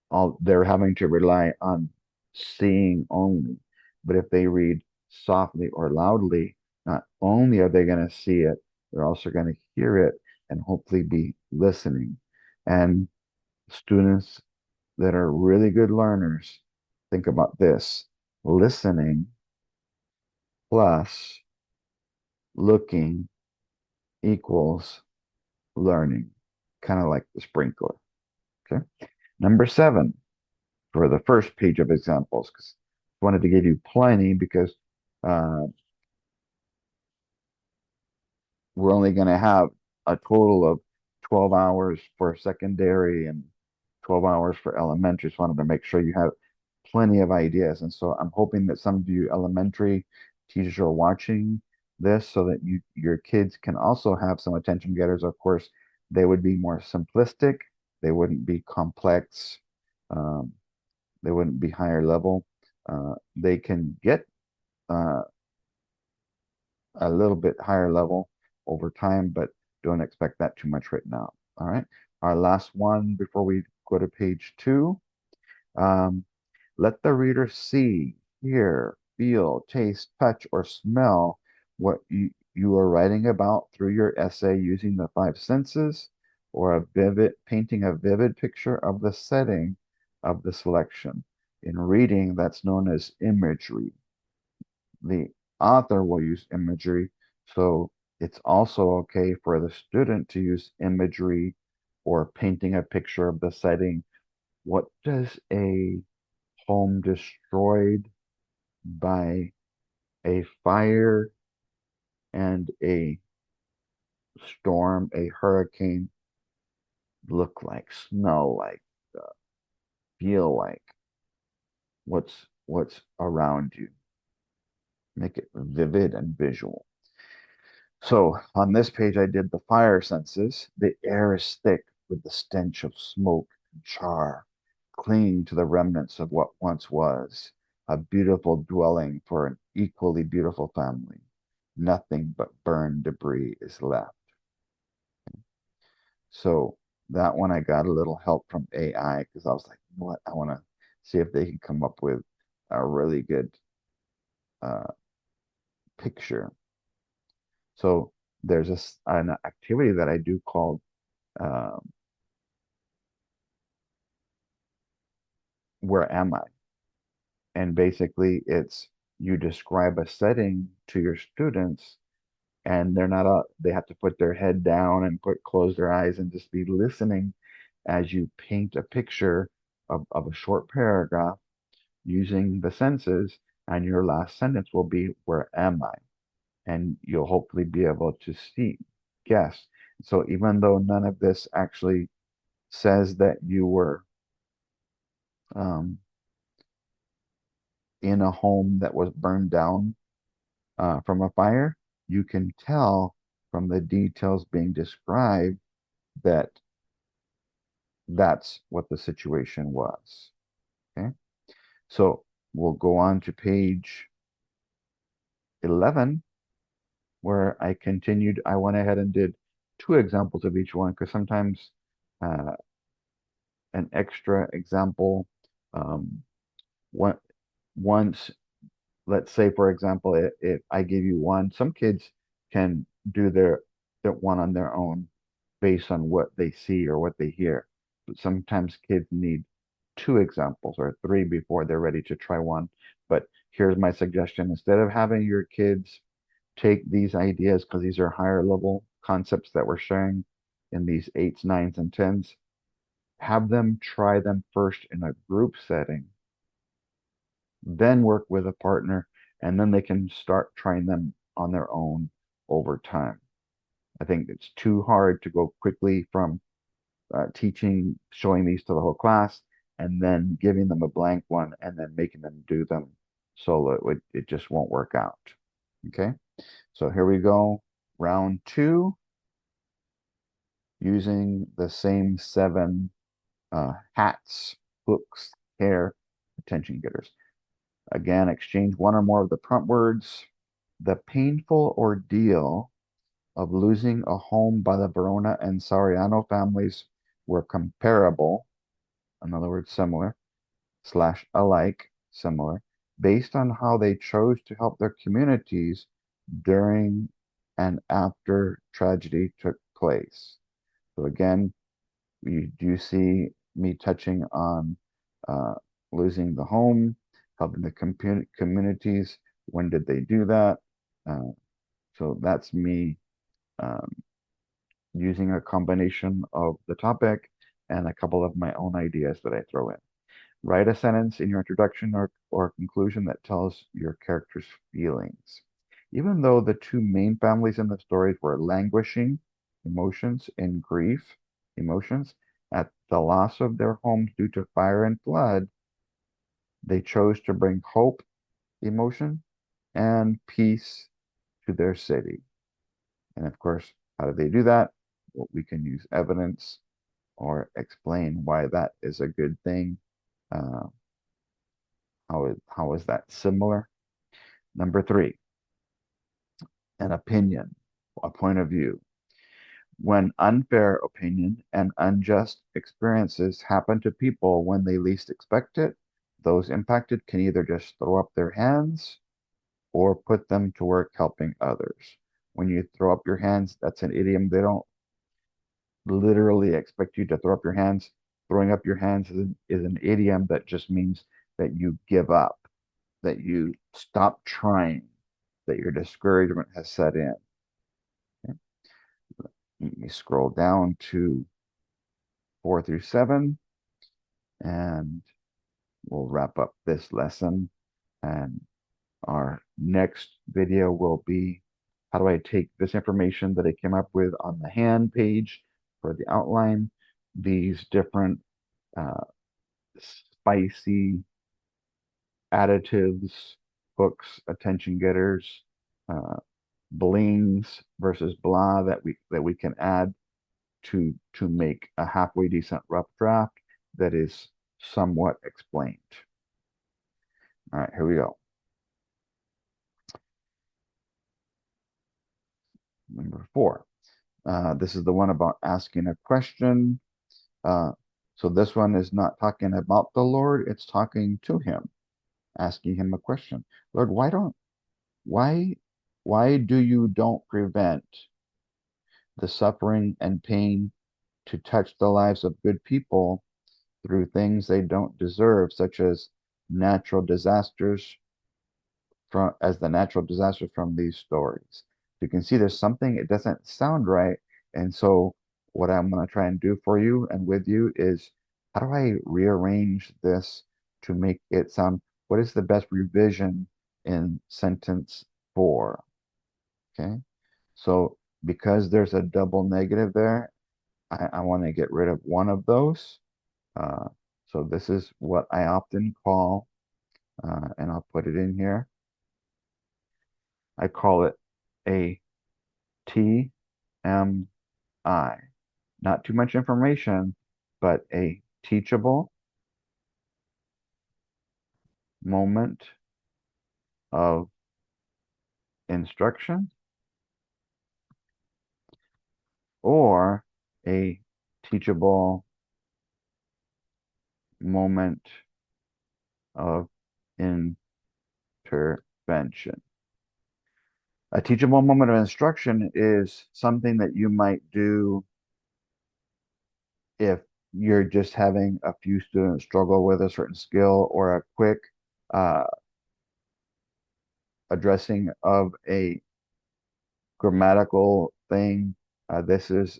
all they're having to rely on seeing only. But if they read softly or loudly, not only are they going to see it, they're also going to hear it and hopefully be listening. And students that are really good learners, think about this. Listening plus looking equals learning, kind of like the sprinkler. Okay. Number 7, for the first page of examples, because I wanted to give you plenty because uh, we're only going to have a total of 12 hours for secondary and 12 hours for elementary. So I wanted to make sure you have plenty of ideas. And so I'm hoping that some of you elementary teachers are watching this so that your kids can also have some attention getters. Of course, they would be more simplistic. They wouldn't be complex. Um, they wouldn't be higher level. They can get uh, a little bit higher level over time, but don't expect that too much right now. All right. Our last one before we go to page 2. Um, Let the reader see, hear, feel, taste, touch, or smell what you are writing about through your essay using the five senses or painting a vivid picture of the setting of the selection. In reading, that's known as imagery. The author will use imagery, so it's also okay for the student to use imagery or painting a picture of the setting. What does a home destroyed by a fire and a storm, a hurricane, look like, smell like, uh, feel like? What's around you? Make it vivid and visual. So on this page, I did the fire senses. The air is thick with the stench of smoke and char, clinging to the remnants of what once was a beautiful dwelling for an equally beautiful family. Nothing but burned debris is left. So that one, I got a little help from AI because I was like, you know what? I want to see if they can come up with a really good uh, picture. So there's an activity that I do called um, Where Am I? And basically, it's you describe a setting to your students, and they have to put their head down and close their eyes and just be listening as you paint a picture of a short paragraph using the senses, and your last sentence will be, Where am I? And you'll hopefully be able to guess. So even though none of this actually says that you were um, in a home that was burned down from a fire, you can tell from the details being described that that's what the situation was. Okay, so we'll go on to page 11, where I went ahead and did two examples of each one because sometimes uh, an extra example, um, one, once, let's say, for example, if I give you one, some kids can do their one on their own based on what they see or what they hear. But sometimes kids need two examples or three before they're ready to try one. But here's my suggestion. Instead of having your kids take these ideas, because these are higher level concepts that we're sharing in these eights, nines, and tens, have them try them first in a group setting, then work with a partner, and then they can start trying them on their own over time. I think it's too hard to go quickly from showing these to the whole class, and then giving them a blank one and then making them do them solo. It just won't work out. Okay, so here we go. Round two, using the same seven hats, hooks, hair, attention getters. Again, exchange one or more of the prompt words. The painful ordeal of losing a home by the Verona and Soriano families were comparable, in other words, similar, slash alike, similar, based on how they chose to help their communities during and after tragedy took place. So again, you do see me touching on uh, losing the home, helping the communities. When did they do that? Uh, so that's me um, using a combination of the topic and a couple of my own ideas that I throw in. Write a sentence in your introduction or conclusion that tells your character's feelings. Even though the two main families in the stories were languishing emotions and grief emotions at the loss of their homes due to fire and flood, they chose to bring hope emotion and peace to their city. And of course, how do they do that? Well, we can use evidence or explain why that is a good thing. Uh, how is that similar? Number three, an opinion, a point of view. When unfair opinion and unjust experiences happen to people when they least expect it, those impacted can either just throw up their hands or put them to work helping others. When you throw up your hands, that's an idiom. They don't literally expect you to throw up your hands. Throwing up your hands is an idiom that just means that you give up, that you stop trying, that your discouragement has set in. Okay? You scroll down to 4 through 7, and we'll wrap up this lesson. And our next video will be how do I take this information that I came up with on the hand page for the outline, these different uh, spicy additives, hooks, attention getters, uh, blings versus blah that we can add to make a halfway decent rough draft that is somewhat explained. All right, here we go. Number 4. This is the one about asking a question. So this one is not talking about the Lord, it's talking to him, asking him a question. Lord, why why do you don't prevent the suffering and pain to touch the lives of good people through things they don't deserve, such as natural disasters as the natural disasters from these stories. You can see there's something, it doesn't sound right. And so what I'm going to try and do for you and with you is how do I rearrange this to make it sound, what is the best revision in sentence 4? Okay. So because there's a double negative there, I want to get rid of one of those. So this is what I often call, and I'll put it in here. I call it a TMI. Not too much information, but a teachable moment of instruction or a teachable moment of intervention. A teachable moment of instruction is something that you might do if you're just having a few students struggle with a certain skill or a quick uh, addressing of a grammatical thing. This is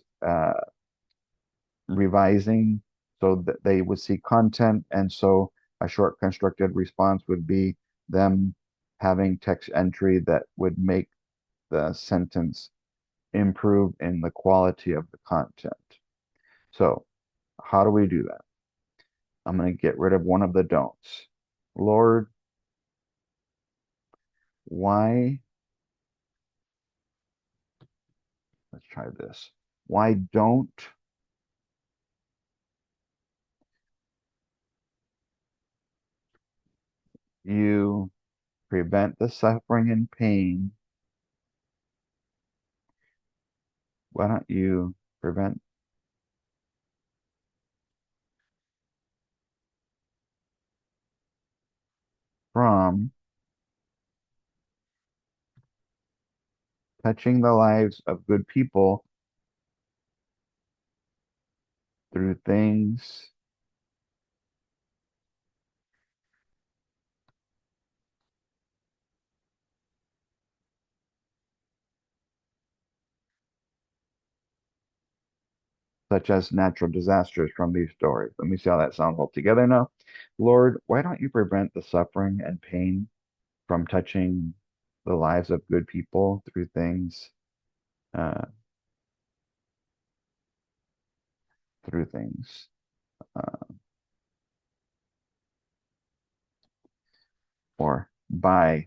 revising so that they would see content. And so a short constructed response would be them having text entry that would make the sentence improve in the quality of the content. So how do we do that? I'm going to get rid of one of the don'ts. Lord, why, let's try this. Why don't you prevent the suffering and pain? Why don't you prevent from touching the lives of good people through things such as natural disasters from these stories? Let me see how that sounds all together now. Lord, why don't you prevent the suffering and pain from touching the lives of good people through things, uh, through things, uh, or by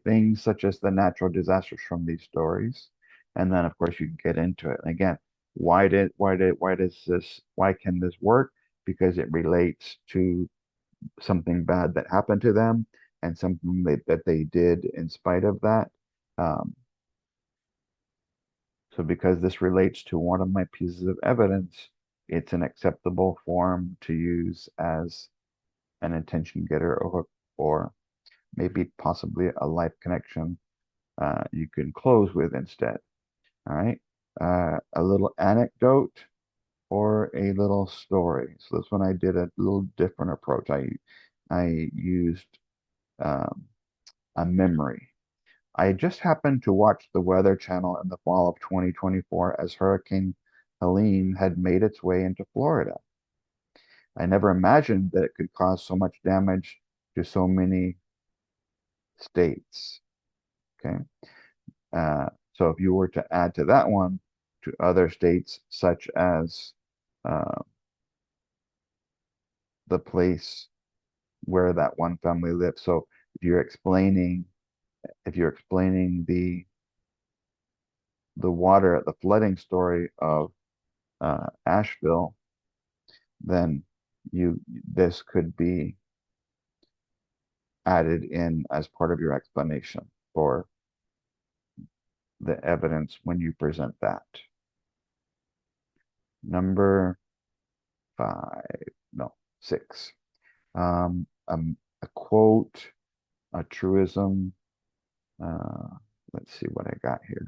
things such as the natural disasters from these stories. And then, of course, you can get into it. And again, why can this work? Because it relates to something bad that happened to them and something that they did in spite of that. Um, so because this relates to one of my pieces of evidence, it's an acceptable form to use as an attention getter or maybe possibly a life connection you can close with instead. All right. A little anecdote or a little story. So this one I did a little different approach. I used um, a memory. I just happened to watch the Weather Channel in the fall of 2024 as Hurricane Helene had made its way into Florida. I never imagined that it could cause so much damage to so many states. Okay. So if you were to add to that one to other states, such as uh, the place where that one family lived. So if you're explaining, if you're explaining the water, the flooding story of Asheville, then this could be added in as part of your explanation for the evidence when you present that. Number 5, no, 6. A quote, a truism. Uh, let's see what I got here.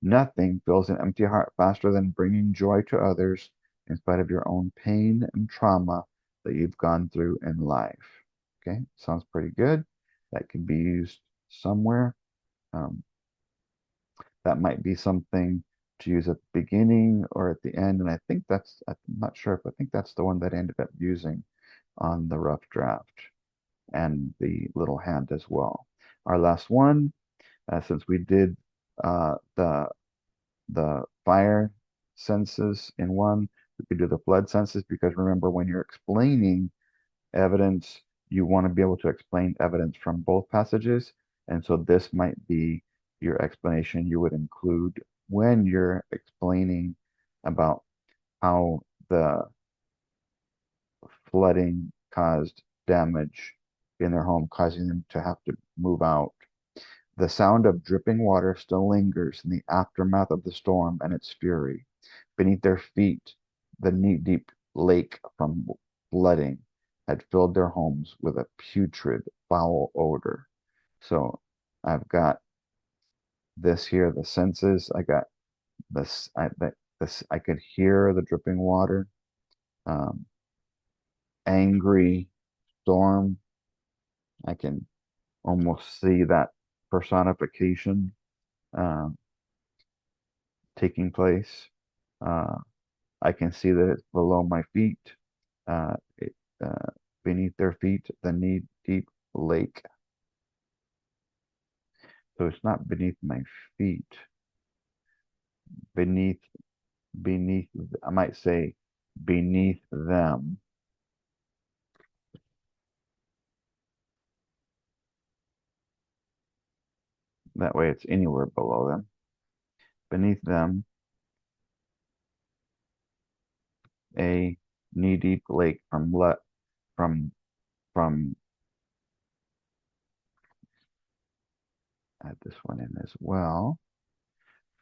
Nothing fills an empty heart faster than bringing joy to others in spite of your own pain and trauma that you've gone through in life. Okay, sounds pretty good. That can be used somewhere. Um, that might be something to use at the beginning or at the end. And I think I'm not sure if I think that's the one that I ended up using on the rough draft and the little hand as well. Our last one, since we did uh, the the fire senses in one, we could do the flood senses because remember when you're explaining evidence, you want to be able to explain evidence from both passages. And so this might be your explanation you would include when you're explaining about how the flooding caused damage in their home, causing them to have to move out. The sound of dripping water still lingers in the aftermath of the storm and its fury. Beneath their feet, the knee-deep lake from flooding had filled their homes with a putrid, foul odor. So I've got this here, the senses. I got this. I could hear the dripping water. Um, Angry storm. I can almost see that personification uh, taking place. Uh, I can see that it's below my feet, uh, it, uh, beneath their feet, the knee-deep lake. So it's not beneath my feet. Beneath, beneath, I might say beneath them. That way it's anywhere below them. Beneath them, a knee-deep lake from from add this one in as well.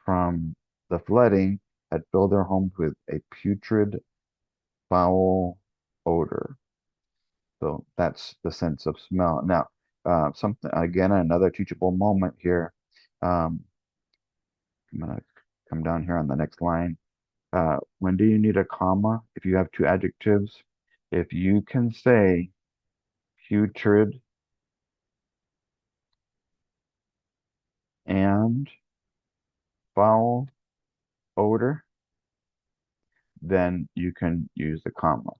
From the flooding had filled their homes with a putrid, foul odor. So that's the sense of smell. Now, something again, another teachable moment here. Um, I'm gonna come down here on the next line. When do you need a comma? If you have two adjectives, if you can say putrid and foul odor, then you can use the comma.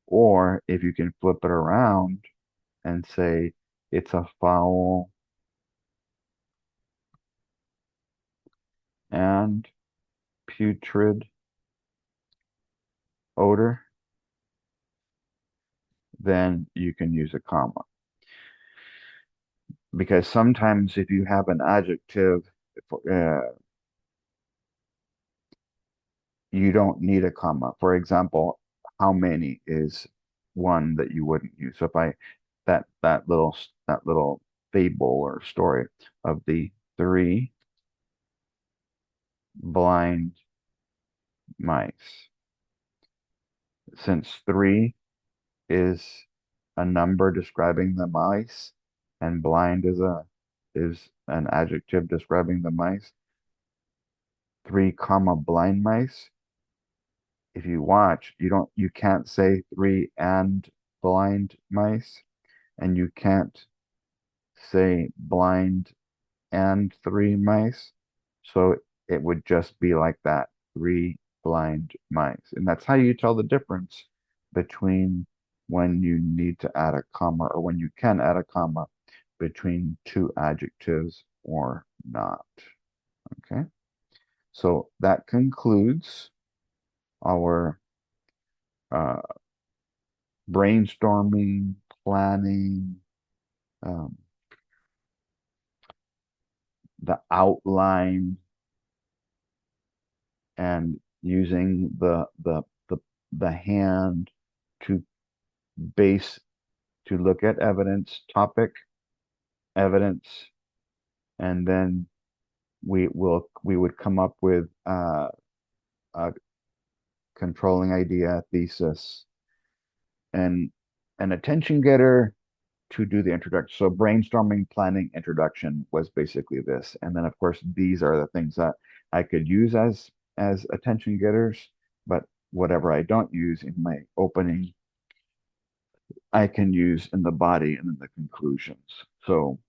Or if you can flip it around and say it's a foul and putrid odor, then you can use a comma. Because sometimes if you have an adjective, uh, you don't need a comma. For example, how many is one that you wouldn't use. So if I that little fable or story of the three blind mice, since three is a number describing the mice, and blind is an adjective describing the mice. 3 comma blind mice. If you watch, you can't say 3 and blind mice, and you can't say blind and 3 mice. So it would just be like that, 3 blind mice. And that's how you tell the difference between when you need to add a comma or when you can add a comma between 2 adjectives or not. Okay, so that concludes our uh, brainstorming, planning, um, the outline, and using the hand to base to look at evidence, topic, evidence, and then we would come up with a controlling idea, thesis, and an attention getter to do the introduction. So brainstorming, planning, introduction was basically this. And then of course these are the things that I could use as attention getters, but whatever I don't use in my opening, I can use in the body and in the conclusions. So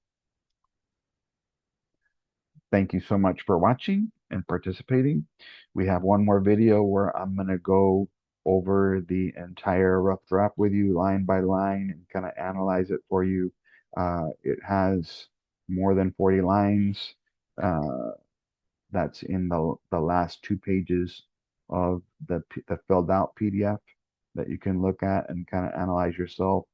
thank you so much for watching and participating. We have one more video where I'm going to go over the entire rough draft with you line by line and kind of analyze it for you. It has more than 40 lines. Uh, that's in the last 2 pages of the filled out PDF that you can look at and kind of analyze yourself.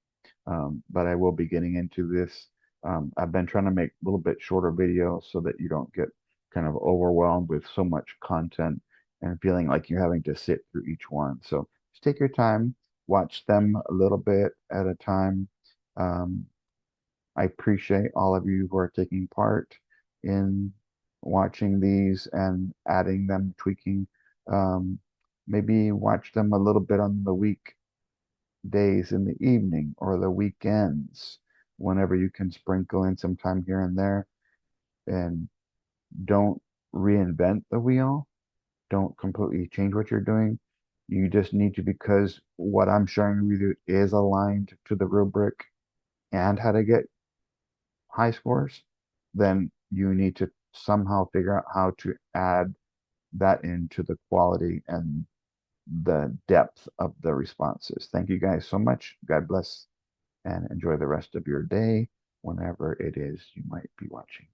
But I will be getting into this. I've been trying to make a little bit shorter videos so that you don't get kind of overwhelmed with so much content and feeling like you're having to sit through each one. So just take your time, watch them a little bit at a time. Um, I appreciate all of you who are taking part in watching these and adding them, tweaking. Um, Maybe watch them a little bit on the weekdays in the evening or the weekends, whenever you can sprinkle in some time here and there. And don't reinvent the wheel. Don't completely change what you're doing. You just need to, because what I'm showing you is aligned to the rubric and how to get high scores, then you need to somehow figure out how to add that into the quality and the depth of the responses. Thank you guys so much. God bless and enjoy the rest of your day whenever it is you might be watching.